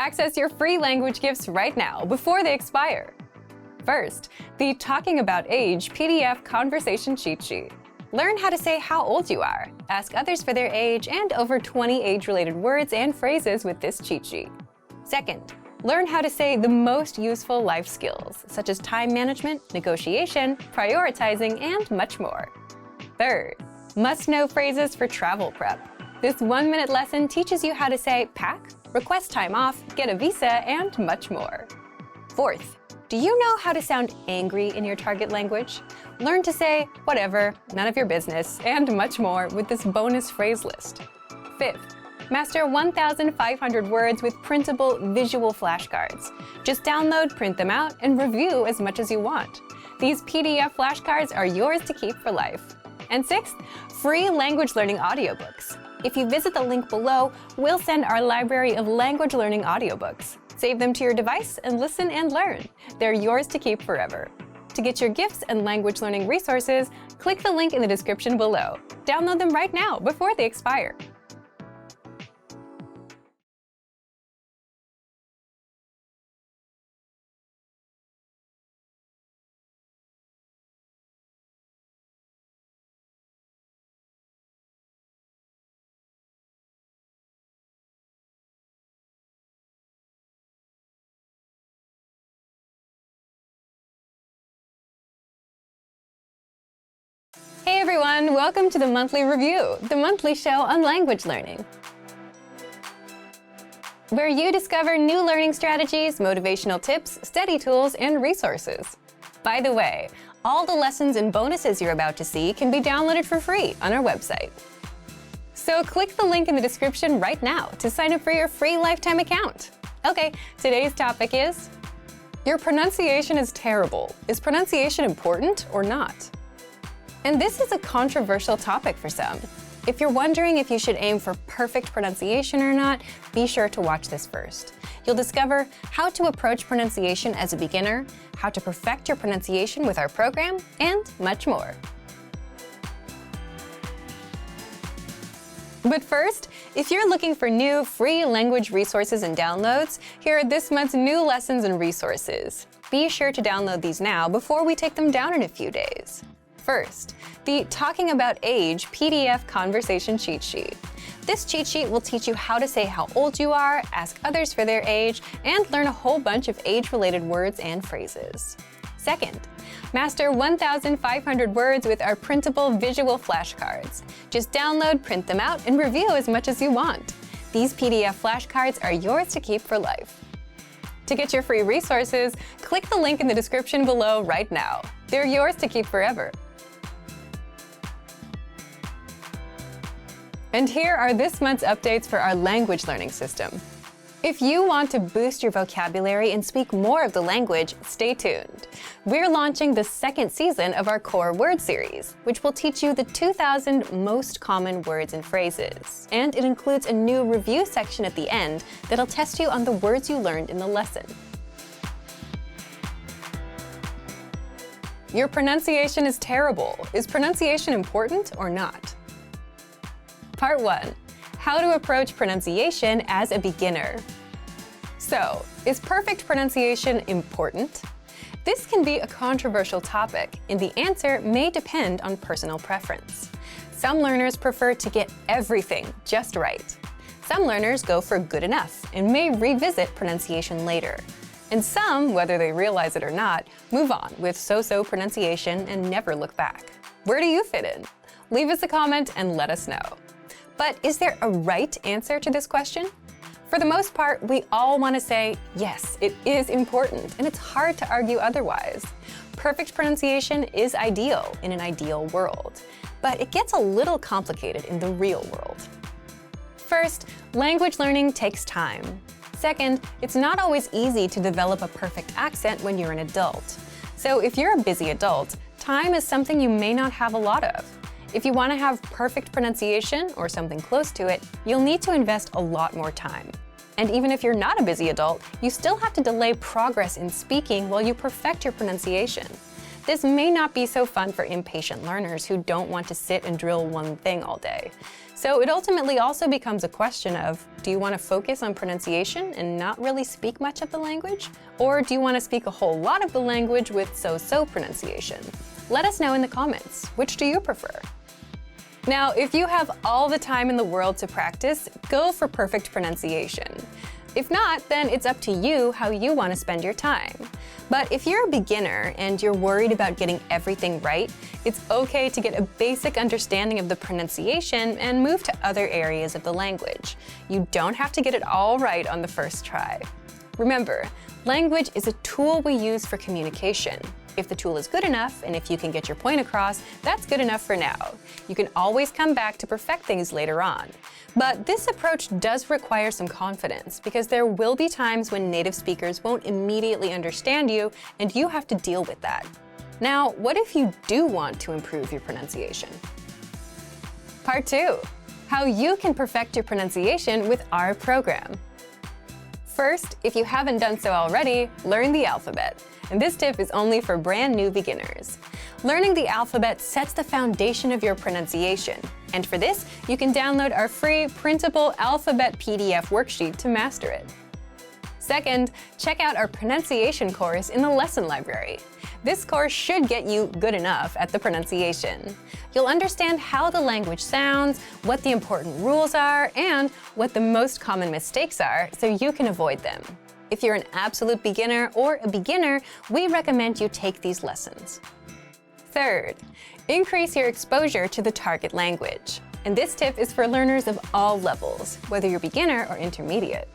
Access your free language gifts right now before they expire. First, the Talking About Age PDF Conversation Cheat Sheet. Learn how to say how old you are, ask others for their age, and over 20 age-related words and phrases with this cheat sheet. Second, learn how to say the most useful life skills, such as time management, negotiation, prioritizing, and much more. Third, must-know phrases for travel prep. This 1-minute lesson teaches you how to say pack, request time off, get a visa, and much more. Fourth, do you know how to sound angry in your target language? Learn to say whatever, none of your business, and much more with this bonus phrase list. Fifth, master 1,500 words with printable visual flashcards. Just download, print them out, and review as much as you want. These PDF flashcards are yours to keep for life. And sixth, free language learning audiobooks. If you visit the link below, we'll send our library of language learning audiobooks. Save them to your device and listen and learn. They're yours to keep forever. To get your gifts and language learning resources, click the link in the description below. Download them right now before they expire. Hey everyone, welcome to the Monthly Review, the monthly show on language learning, where you discover new learning strategies, motivational tips, study tools, and resources. By the way, all the lessons and bonuses you're about to see can be downloaded for free on our website. So click the link in the description right now to sign up for your free lifetime account. Okay, today's topic is: your pronunciation is terrible. Is pronunciation important or not? And this is a controversial topic for some. If you're wondering if you should aim for perfect pronunciation or not, be sure to watch this first. You'll discover how to approach pronunciation as a beginner, how to perfect your pronunciation with our program, and much more. But first, if you're looking for new free language resources and downloads, here are this month's new lessons and resources. Be sure to download these now before we take them down in a few days. First, the Talking About Age PDF Conversation Cheat Sheet. This cheat sheet will teach you how to say how old you are, ask others for their age, and learn a whole bunch of age-related words and phrases. Second, master 1,500 words with our printable visual flashcards. Just download, print them out, and review as much as you want. These PDF flashcards are yours to keep for life. To get your free resources, click the link in the description below right now. They're yours to keep forever. And here are this month's updates for our language learning system. If you want to boost your vocabulary and speak more of the language, stay tuned. We're launching the second season of our Core Word series, which will teach you the 2,000 most common words and phrases. And it includes a new review section at the end that'll test you on the words you learned in the lesson. Your pronunciation is terrible. Is pronunciation important or not? Part 1. How to approach pronunciation as a beginner. So, is perfect pronunciation important? This can be a controversial topic, and the answer may depend on personal preference. Some learners prefer to get everything just right. Some learners go for good enough and may revisit pronunciation later. And some, whether they realize it or not, move on with so-so pronunciation and never look back. Where do you fit in? Leave us a comment and let us know. But is there a right answer to this question? For the most part, we all want to say, yes, it is important, and it's hard to argue otherwise. Perfect pronunciation is ideal in an ideal world, but it gets a little complicated in the real world. First, language learning takes time. Second, it's not always easy to develop a perfect accent when you're an adult. So if you're a busy adult, time is something you may not have a lot of. If you want to have perfect pronunciation, or something close to it, you'll need to invest a lot more time. And even if you're not a busy adult, you still have to delay progress in speaking while you perfect your pronunciation. This may not be so fun for impatient learners who don't want to sit and drill one thing all day. So it ultimately also becomes a question of, do you want to focus on pronunciation and not really speak much of the language? Or do you want to speak a whole lot of the language with so-so pronunciation? Let us know in the comments. Which do you prefer? Now, if you have all the time in the world to practice, go for perfect pronunciation. If not, then it's up to you how you want to spend your time. But if you're a beginner and you're worried about getting everything right, it's okay to get a basic understanding of the pronunciation and move to other areas of the language. You don't have to get it all right on the first try. Remember, language is a tool we use for communication. If the tool is good enough, and if you can get your point across, that's good enough for now. You can always come back to perfect things later on. But this approach does require some confidence, because there will be times when native speakers won't immediately understand you, and you have to deal with that. Now, what if you do want to improve your pronunciation? Part 2. How you can perfect your pronunciation with our program. First, if you haven't done so already, learn the alphabet. And this tip is only for brand new beginners. Learning the alphabet sets the foundation of your pronunciation. And for this, you can download our free printable alphabet PDF worksheet to master it. Second, check out our pronunciation course in the lesson library. This course should get you good enough at the pronunciation. You'll understand how the language sounds, what the important rules are, and what the most common mistakes are, so you can avoid them. If you're an absolute beginner or a beginner, we recommend you take these lessons. Third, increase your exposure to the target language. And this tip is for learners of all levels, whether you're beginner or intermediate.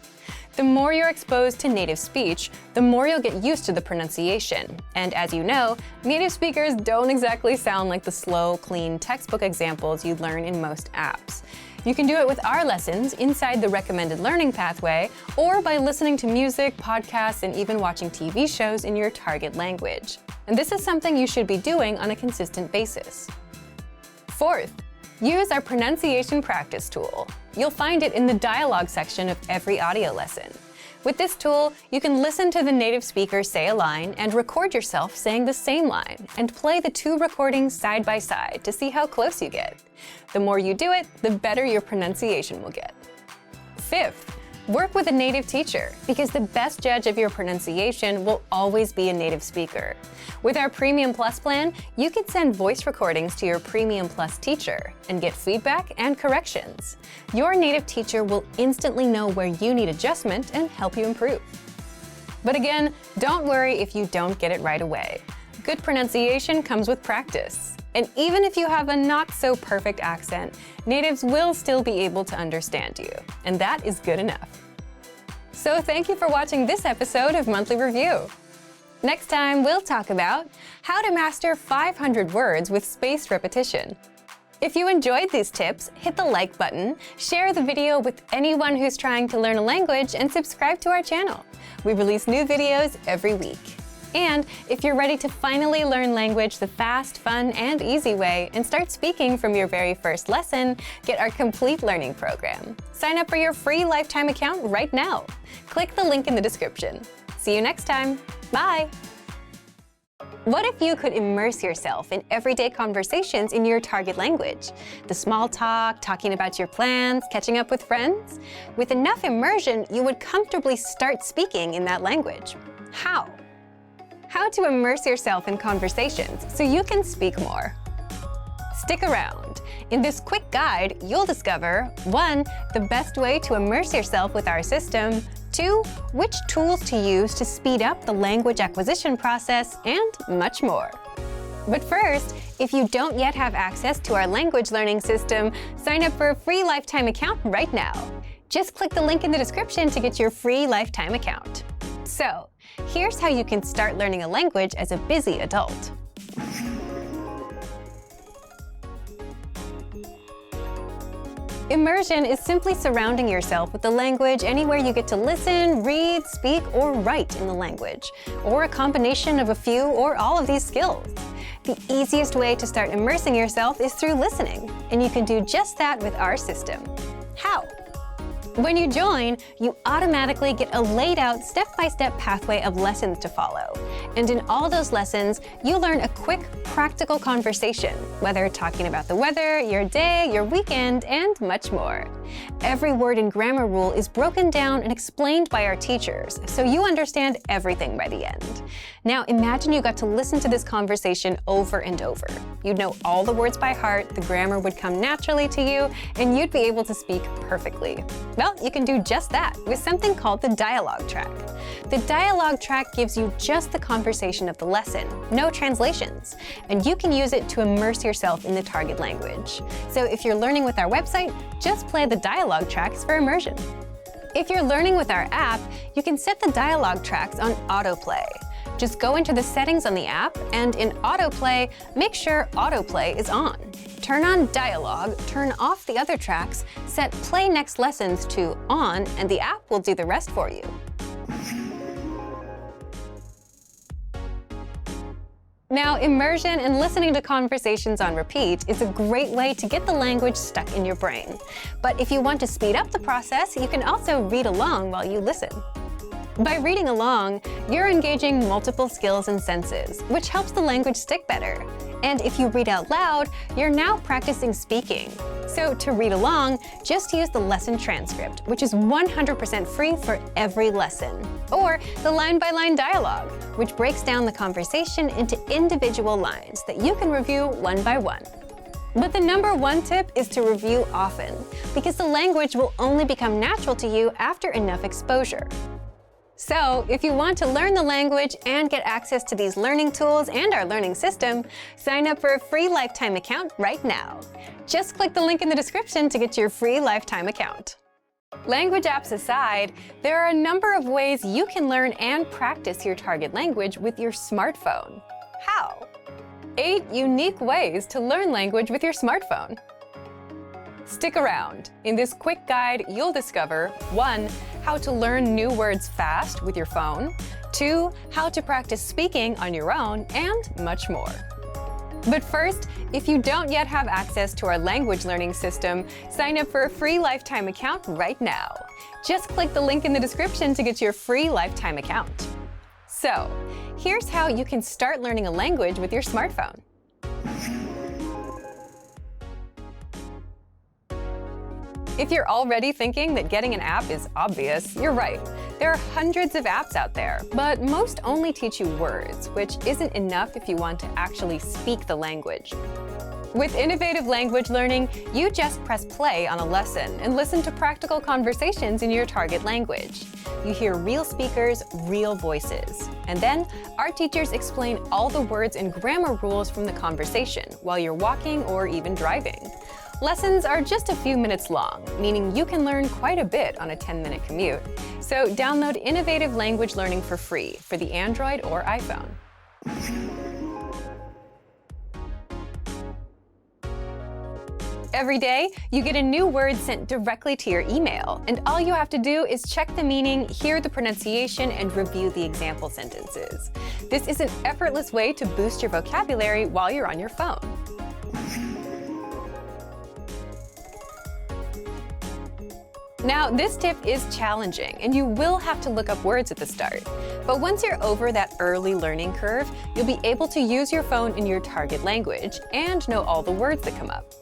The more you're exposed to native speech, the more you'll get used to the pronunciation. And as you know, native speakers don't exactly sound like the slow, clean textbook examples you'd learn in most apps. You can do it with our lessons inside the recommended learning pathway, or by listening to music, podcasts, and even watching TV shows in your target language. And this is something you should be doing on a consistent basis. Fourth, use our pronunciation practice tool. You'll find it in the dialogue section of every audio lesson. With this tool, you can listen to the native speaker say a line and record yourself saying the same line, and play the two recordings side by side to see how close you get. The more you do it, the better your pronunciation will get. Fifth, work with a native teacher, because the best judge of your pronunciation will always be a native speaker. With our Premium Plus plan, you can send voice recordings to your Premium Plus teacher and get feedback and corrections. Your native teacher will instantly know where you need adjustment and help you improve. But again, don't worry if you don't get it right away. Good pronunciation comes with practice. And even if you have a not-so-perfect accent, natives will still be able to understand you. And that is good enough. So thank you for watching this episode of Monthly Review. Next time, we'll talk about how to master 500 words with spaced repetition. If you enjoyed these tips, hit the like button, share the video with anyone who's trying to learn a language, and subscribe to our channel. We release new videos every week. And if you're ready to finally learn language the fast, fun, and easy way and start speaking from your very first lesson, get our complete learning program. Sign up for your free lifetime account right now. Click the link in the description. See you next time. Bye! What if you could immerse yourself in everyday conversations in your target language? The small talk, talking about your plans, catching up with friends? With enough immersion, you would comfortably start speaking in that language. How? How to immerse yourself in conversations so you can speak more. Stick around. In this quick guide, you'll discover 1. The best way to immerse yourself with our system, 2. Which tools to use to speed up the language acquisition process, and much more. But first, if you don't yet have access to our language learning system, sign up for a free lifetime account right now. Just click the link in the description to get your free lifetime account. So, here's how you can start learning a language as a busy adult. Immersion is simply surrounding yourself with the language anywhere you get to listen, read, speak, or write in the language, or a combination of a few or all of these skills. The easiest way to start immersing yourself is through listening, and you can do just that with our system. How? When you join, you automatically get a laid-out step-by-step pathway of lessons to follow. And in all those lessons, you learn a quick, practical conversation, whether talking about the weather, your day, your weekend, and much more. Every word and grammar rule is broken down and explained by our teachers, so you understand everything by the end. Now imagine you got to listen to this conversation over and over. You'd know all the words by heart, the grammar would come naturally to you, and you'd be able to speak perfectly. Well, you can do just that with something called the dialogue track. The dialogue track gives you just the conversation of the lesson, no translations, and you can use it to immerse yourself in the target language. So if you're learning with our website, just play the dialogue tracks for immersion. If you're learning with our app, you can set the dialogue tracks on autoplay. Just go into the settings on the app, and in autoplay, make sure autoplay is on. Turn on dialogue, turn off the other tracks, set play next lessons to on, and the app will do the rest for you. Now, immersion and listening to conversations on repeat is a great way to get the language stuck in your brain. But if you want to speed up the process, you can also read along while you listen. By reading along, you're engaging multiple skills and senses, which helps the language stick better. And if you read out loud, you're now practicing speaking. So to read along, just use the lesson transcript, which is 100% free for every lesson. Or the line-by-line dialogue, which breaks down the conversation into individual lines that you can review one by one. But the number one tip is to review often, because the language will only become natural to you after enough exposure. So, if you want to learn the language and get access to these learning tools and our learning system, sign up for a free lifetime account right now. Just click the link in the description to get your free lifetime account. Language apps aside, there are a number of ways you can learn and practice your target language with your smartphone. How? 8 unique ways to learn language with your smartphone. Stick around. In this quick guide, you'll discover 1. How to learn new words fast with your phone, 2. How to practice speaking on your own, and much more. But first, if you don't yet have access to our language learning system, sign up for a free lifetime account right now. Just click the link in the description to get your free lifetime account. So, here's how you can start learning a language with your smartphone. If you're already thinking that getting an app is obvious, you're right. There are hundreds of apps out there, but most only teach you words, which isn't enough if you want to actually speak the language. With innovative language learning, you just press play on a lesson and listen to practical conversations in your target language. You hear real speakers, real voices. And then, our teachers explain all the words and grammar rules from the conversation while you're walking or even driving. Lessons are just a few minutes long, meaning you can learn quite a bit on a 10-minute commute. So download innovative language learning for free for the Android or iPhone. Every day, you get a new word sent directly to your email, and all you have to do is check the meaning, hear the pronunciation, and review the example sentences. This is an effortless way to boost your vocabulary while you're on your phone. Now, this tip is challenging, and you will have to look up words at the start. But once you're over that early learning curve, you'll be able to use your phone in your target language and know all the words that come up.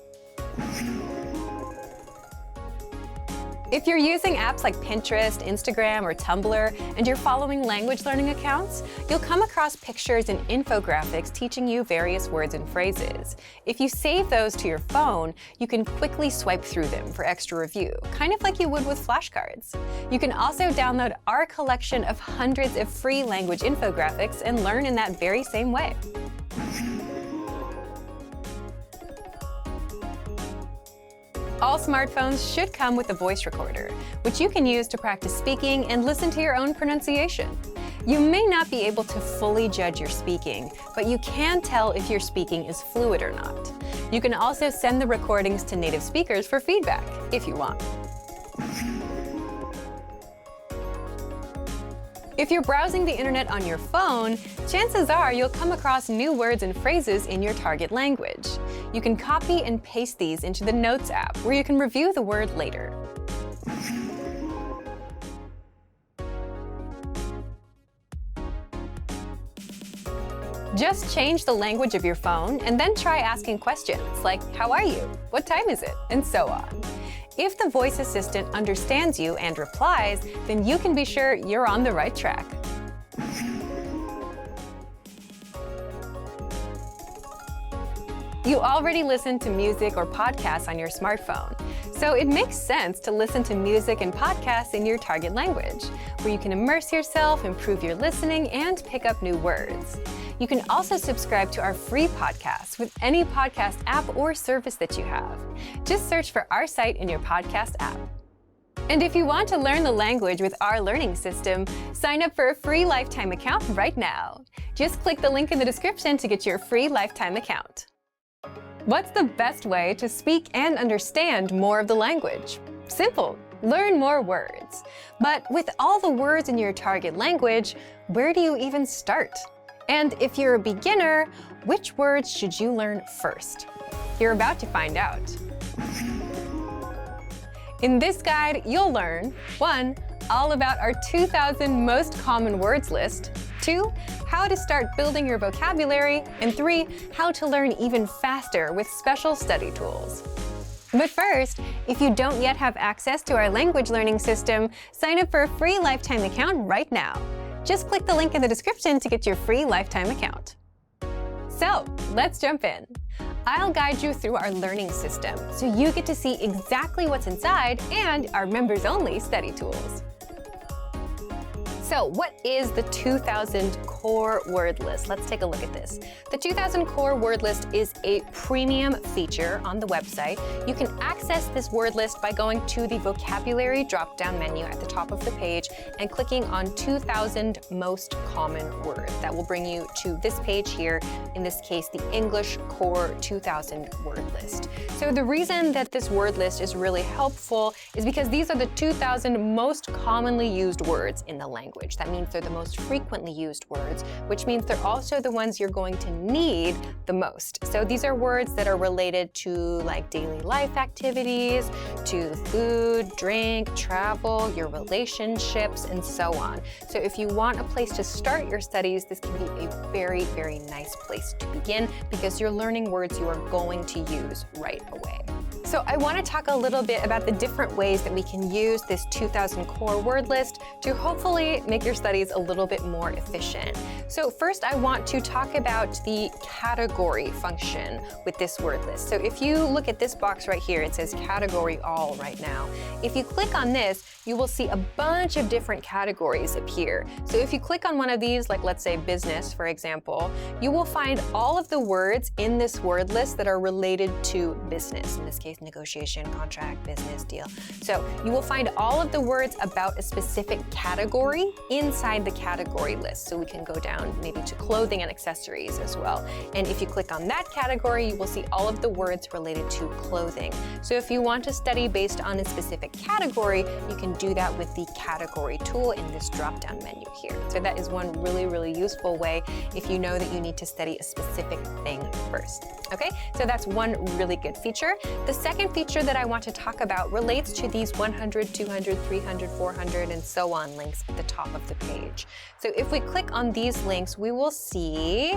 If you're using apps like Pinterest, Instagram, or Tumblr, and you're following language learning accounts, you'll come across pictures and infographics teaching you various words and phrases. If you save those to your phone, you can quickly swipe through them for extra review, kind of like you would with flashcards. You can also download our collection of hundreds of free language infographics and learn in that very same way. All smartphones should come with a voice recorder, which you can use to practice speaking and listen to your own pronunciation. You may not be able to fully judge your speaking, but you can tell if your speaking is fluid or not. You can also send the recordings to native speakers for feedback, if you want. If you're browsing the internet on your phone, chances are you'll come across new words and phrases in your target language. You can copy and paste these into the Notes app, where you can review the word later. Just change the language of your phone and then try asking questions like, "How are you? What time is it?" and so on. If the voice assistant understands you and replies, then you can be sure you're on the right track. You already listen to music or podcasts on your smartphone, so it makes sense to listen to music and podcasts in your target language, where you can immerse yourself, improve your listening, and pick up new words. You can also subscribe to our free podcasts with any podcast app or service that you have. Just search for our site in your podcast app. And if you want to learn the language with our learning system, sign up for a free lifetime account right now. Just click the link in the description to get your free lifetime account. What's the best way to speak and understand more of the language? Simple. Learn more words. But with all the words in your target language, where do you even start? And if you're a beginner, which words should you learn first? You're about to find out. In this guide, you'll learn 1. All about our 2,000 most common words list, 2. How to start building your vocabulary, and 3. How to learn even faster with special study tools. But first, if you don't yet have access to our language learning system, sign up for a free lifetime account right now. Just click the link in the description to get your free lifetime account. So, let's jump in. I'll guide you through our learning system so you get to see exactly what's inside and our members-only study tools. So what is the 2,000 core word list? Let's take a look at this. The 2,000 core word list is a premium feature on the website. You can access this word list by going to the vocabulary drop-down menu at the top of the page and clicking on 2,000 most common words. That will bring you to this page here, in this case, the English Core 2,000 word list. So the reason that this word list is really helpful is because these are the 2,000 most commonly used words in the language. That means they're the most frequently used words, which means they're also the ones you're going to need the most. So these are words that are related to like daily life activities, to food, drink, travel, your relationships, and so on. So if you want a place to start your studies, this can be a very, very nice place to begin because you're learning words you are going to use right away. So I want to talk a little bit about the different ways that we can use this 2,000 core word list to hopefully make your studies a little bit more efficient. So first, I want to talk about the category function with this word list. So if you look at this box right here, it says category all right now. If you click on this, you will see a bunch of different categories appear. So if you click on one of these, like let's say business, for example, you will find all of the words in this word list that are related to business. In this case, negotiation, contract, business, deal. So you will find all of the words about a specific category inside the category list. So we can go down maybe to clothing and accessories as well. And if you click on that category, you will see all of the words related to clothing. So if you want to study based on a specific category, you can do that with the category tool in this drop-down menu here. So that is one really, really useful way if you know that you need to study a specific thing first. Okay, so that's one really good feature. The second feature that I want to talk about relates to these 100, 200, 300, 400, and so on links at the top of the page. So if we click on these links, we will see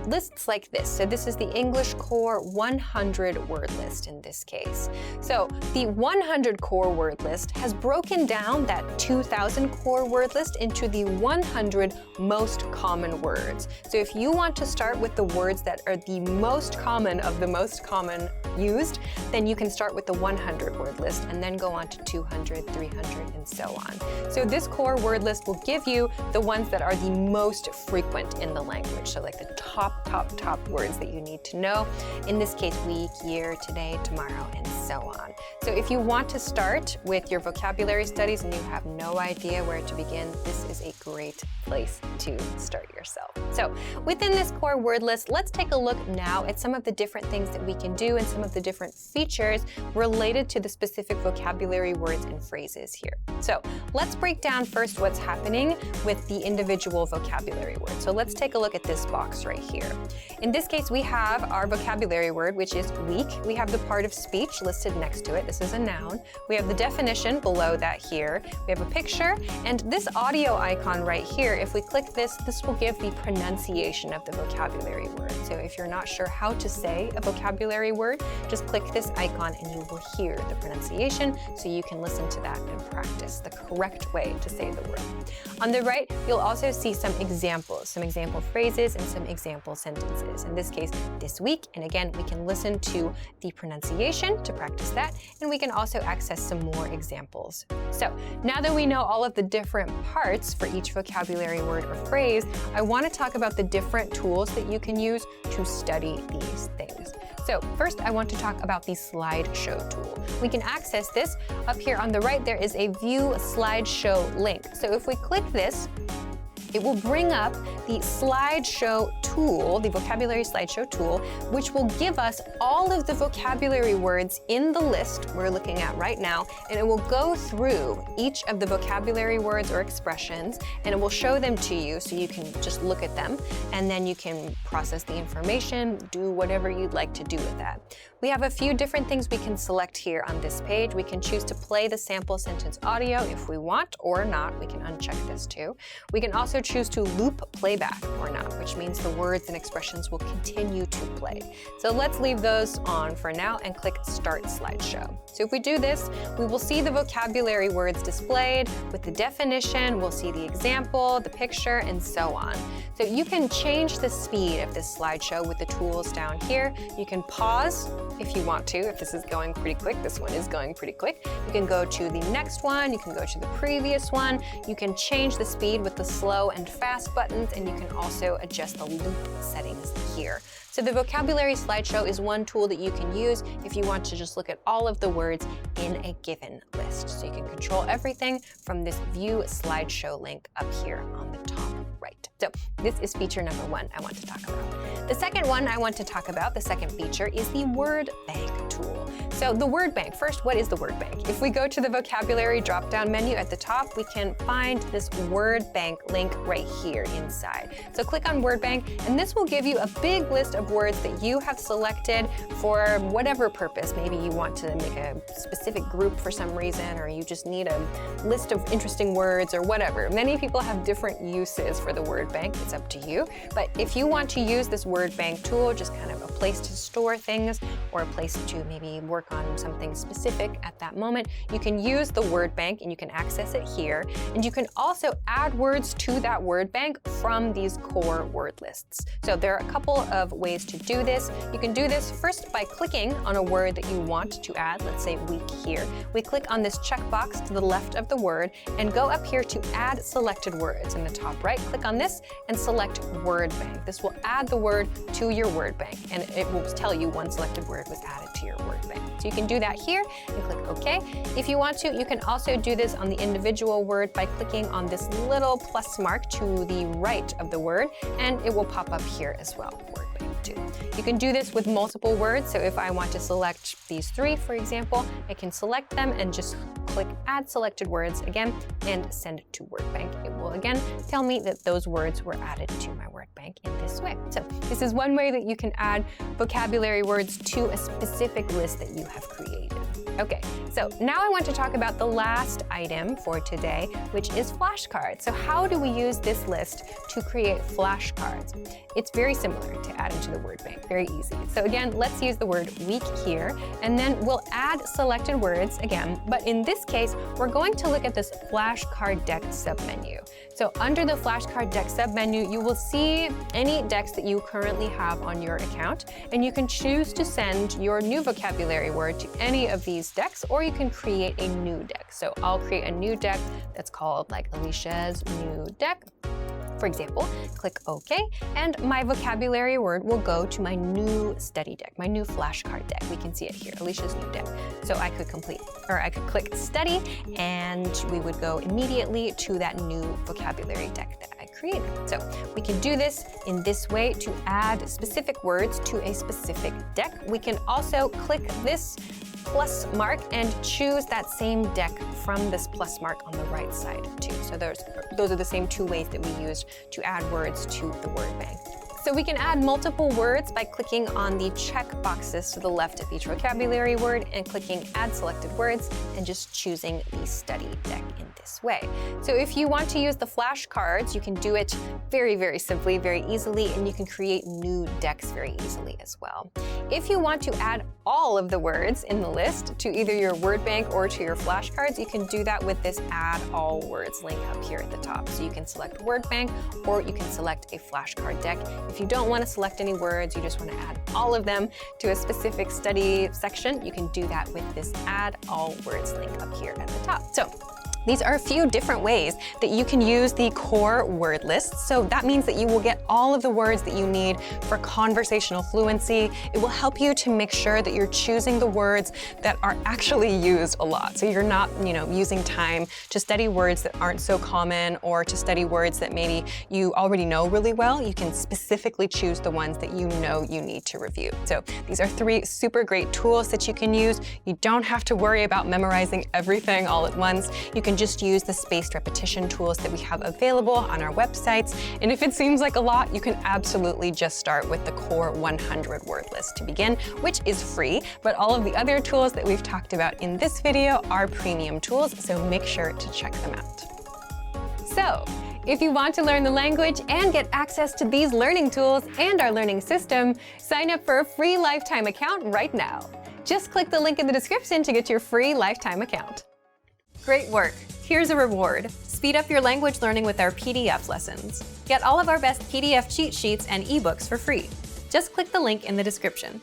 lists like this. So this is the English Core 100 word list in this case. So the 100 core word list has broken down that 2,000 core word list into the 100 most common words. So if you want to start with the words that are the most common of the most common used, then you can start with the 100 word list and then go on to 200, 300, and so on. So this core word list will give you the ones that are the most frequent in the language. So like the top words that you need to know. In this case, week, year, today, tomorrow, and so on. So if you want to start with your vocabulary studies and you have no idea where to begin, this is a great place to start yourself. So within this core word list, let's take a look now at some of the different things that we can do and some of the different features features related to the specific vocabulary words and phrases here. So let's break down first what's happening with the individual vocabulary words. So let's take a look at this box right here. In this case, we have our vocabulary word, which is week. We have the part of speech listed next to it. This is a noun. We have the definition below that here. We have a picture, and this audio icon right here, if we click this, this will give the pronunciation of the vocabulary word. So if you're not sure how to say a vocabulary word, just click this icon and you will hear the pronunciation, so you can listen to that and practice the correct way to say the word. On the right, you'll also see some examples, some example phrases and some example sentences. In this case, this week, and again, we can listen to the pronunciation to practice that, and we can also access some more examples. So now that we know all of the different parts for each vocabulary word or phrase, I want to talk about the different tools that you can use to study these things. So first, I want to talk about the slideshow tool. We can access this. Up here on the right, there is a View Slideshow link. So if we click this, it will bring up the slideshow tool, the vocabulary slideshow tool, which will give us all of the vocabulary words in the list we're looking at right now, and it will go through each of the vocabulary words or expressions, and it will show them to you so you can just look at them, and then you can process the information, do whatever you'd like to do with that. We have a few different things we can select here on this page. We can choose to play the sample sentence audio if we want or not. We can uncheck this too. We can also choose to loop playback or not, which means the words and expressions will continue to play. So let's leave those on for now and click Start Slideshow. So if we do this, we will see the vocabulary words displayed with the definition, we'll see the example, the picture, and so on. So you can change the speed of this slideshow with the tools down here. You can pause if you want to, if this is going pretty quick. This one is going pretty quick. You can go to the next one, you can go to the previous one. You can change the speed with the slow and fast buttons, and you can also adjust the loop settings here. So the vocabulary slideshow is one tool that you can use if you want to just look at all of the words in a given list. So you can control everything from this View Slideshow link up here on the top right. So this is feature number one I want to talk about. The second one I want to talk about, the second feature, is the word bank tool. So the word bank, first, what is the word bank? If we go to the vocabulary drop-down menu at the top, we can find this word bank link right here inside. So click on word bank, and this will give you a big list of words that you have selected for whatever purpose. Maybe you want to make a specific group for some reason, or you just need a list of interesting words or whatever. Many people have different uses for the word bank. It's up to you. But if you want to use this word bank tool, just kind of a place to store things or a place to maybe work on something specific at that moment, you can use the word bank and you can access it here. And you can also add words to that word bank from these core word lists. So there are a couple of ways to do this. You can do this first by clicking on a word that you want to add, let's say week here. We click on this checkbox to the left of the word and go up here to add selected words. In the top right, click on this and select word bank. This will add the word to your word bank, and it will tell you one selected word was added to your word bank. So you can do that here and click OK. If you want to, you can also do this on the individual word by clicking on this little plus mark to the right of the word, and it will pop up here as well, word bank too. You can do this with multiple words. So if I want to select these three, for example, I can select them and just click Add Selected Words again and send it to word bank. It will again tell me that those words were added to my word bank in this way. So this is one way that you can add vocabulary words to a specific list that you have created. Okay, so now I want to talk about the last item for today, which is flashcards. So how do we use this list to create flashcards? It's very similar to adding to the word bank, very easy. So again, let's use the word week here, and then we'll add selected words again, but in this case, we're going to look at this flashcard deck submenu. So under the flashcard deck submenu, you will see any decks that you currently have on your account, and you can choose to send your new vocabulary word to any of these decks, or you can create a new deck. So I'll create a new deck that's called like Alicia's new deck, for example. Click OK, and my vocabulary word will go to my new study deck, my new flashcard deck. We can see it here, Alicia's new deck. So I could click study, and we would go immediately to that new vocabulary deck that I created. So we can do this in this way to add specific words to a specific deck. We can also click this plus mark and choose that same deck from this plus mark on the right side too. So those are the same two ways that we used to add words to the word bank. So we can add multiple words by clicking on the check boxes to the left of each vocabulary word and clicking Add Selected Words and just choosing the study deck in this way. So if you want to use the flashcards, you can do it very, very simply, very easily, and you can create new decks very easily as well. If you want to add all of the words in the list to either your word bank or to your flashcards, you can do that with this Add All Words link up here at the top. So you can select word bank or you can select a flashcard deck. If you don't want to select any words, you just want to add all of them to a specific study section, you can do that with this Add All Words link up here at the top. So these are a few different ways that you can use the core word list. So that means that you will get all of the words that you need for conversational fluency. It will help you to make sure that you're choosing the words that are actually used a lot. So you're not, using time to study words that aren't so common or to study words that maybe you already know really well. You can specifically choose the ones that you know you need to review. So these are 3 super great tools that you can use. You don't have to worry about memorizing everything all at once. You can just use the spaced repetition tools that we have available on our websites. And if it seems like a lot, you can absolutely just start with the core 100 word list to begin, which is free, but all of the other tools that we've talked about in this video are premium tools, so make sure to check them out. So, if you want to learn the language and get access to these learning tools and our learning system, sign up for a free lifetime account right now. Just click the link in the description to get your free lifetime account. Great work! Here's a reward. Speed up your language learning with our PDF lessons. Get all of our best PDF cheat sheets and ebooks for free. Just click the link in the description.